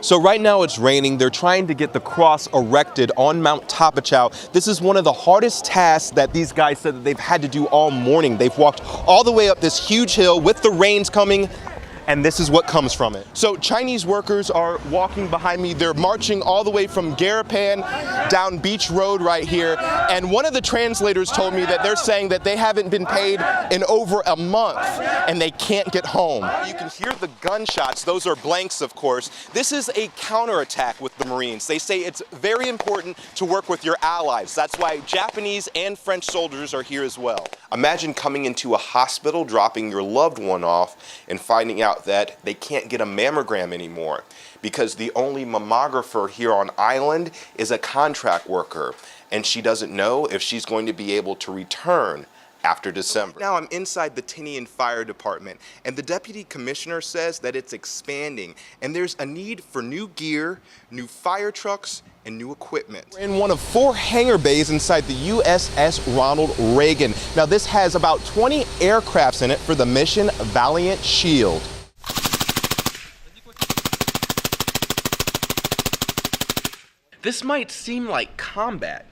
So right now it's raining. They're trying to get the cross erected on Mount Tapachau. This is one of the hardest tasks that these guys said that they've had to do all morning. They've walked all the way up this huge hill with the rains coming, and this is what comes from it. So Chinese workers are walking behind me. They're marching all the way from Garapan down Beach Road right here. And one of the translators told me that they're saying that they haven't been paid in over a month and they can't get home. You can hear the gunshots. Those are blanks, of course. This is a counterattack with the Marines. They say it's very important to work with your allies. That's why Japanese and French soldiers are here as well. Imagine coming into a hospital, dropping your loved one off, and finding out that they can't get a mammogram anymore because the only mammographer here on island is a contract worker, and she doesn't know if she's going to be able to return after December. Now I'm inside the Tinian Fire Department, and the deputy commissioner says that it's expanding and there's a need for new gear, new fire trucks, and new equipment. We're in one of 4 hangar bays inside the USS Ronald Reagan. Now this has about 20 aircrafts in it for the mission Valiant Shield. This might seem like combat,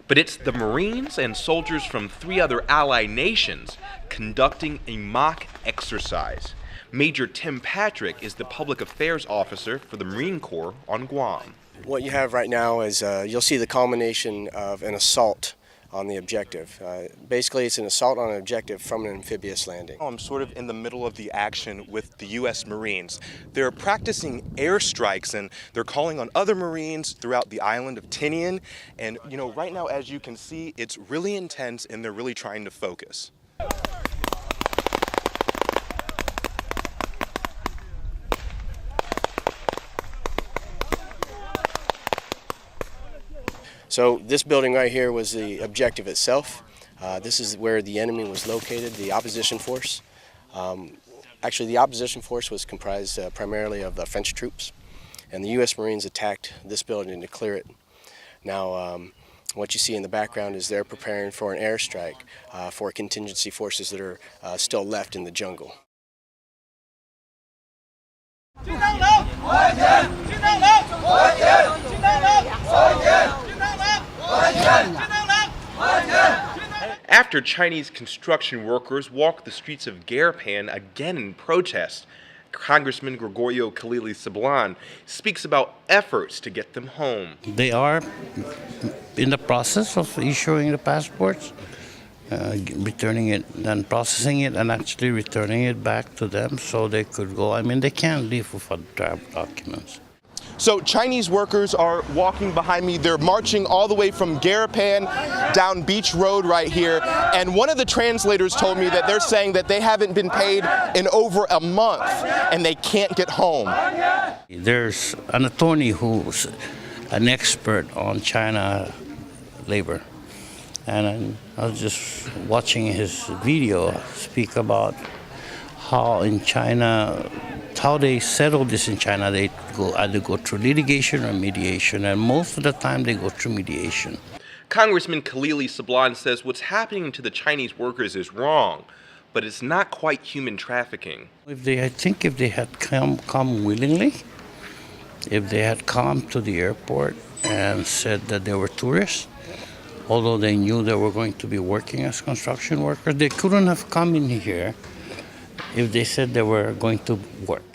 but it's the Marines and soldiers from 3 other allied nations conducting a mock exercise. Major Tim Patrick is the public affairs officer for the Marine Corps on Guam. What you have right now is you'll see the culmination of an assault on the objective. Basically, it's an assault on an objective from an amphibious landing. I'm sort of in the middle of the action with the U.S. Marines. They're practicing airstrikes and they're calling on other Marines throughout the island of Tinian. And you know, right now, as you can see, it's really intense and they're really trying to focus. So this building right here was the objective itself. This is where the enemy was located, the opposition force. Actually, the opposition force was comprised primarily of French troops, and the U.S. Marines attacked this building to clear it. Now, what you see in the background is they're preparing for an airstrike for contingency forces that are still left in the jungle. After Chinese construction workers walked the streets of Garapan again in protest, Congressman Gregorio Khalili Sablan speaks about efforts to get them home. They are in the process of issuing the passports, returning it and processing it and actually returning it back to them so they could go. I mean, they can't leave without travel documents. So Chinese workers are walking behind me. They're marching all the way from Garapan down Beach Road right here. And one of the translators told me that they're saying that they haven't been paid in over a month and they can't get home. There's an attorney who's an expert on China labor. And I was just watching his video speak about how in China, how they settle this in China. They either go through litigation or mediation, and most of the time they go through mediation. Congressman Khalili Sablan says what's happening to the Chinese workers is wrong, but it's not quite human trafficking. I think if they had come willingly, if they had come to the airport and said that they were tourists, although they knew they were going to be working as construction workers, they couldn't have come in here if they said they were going to work.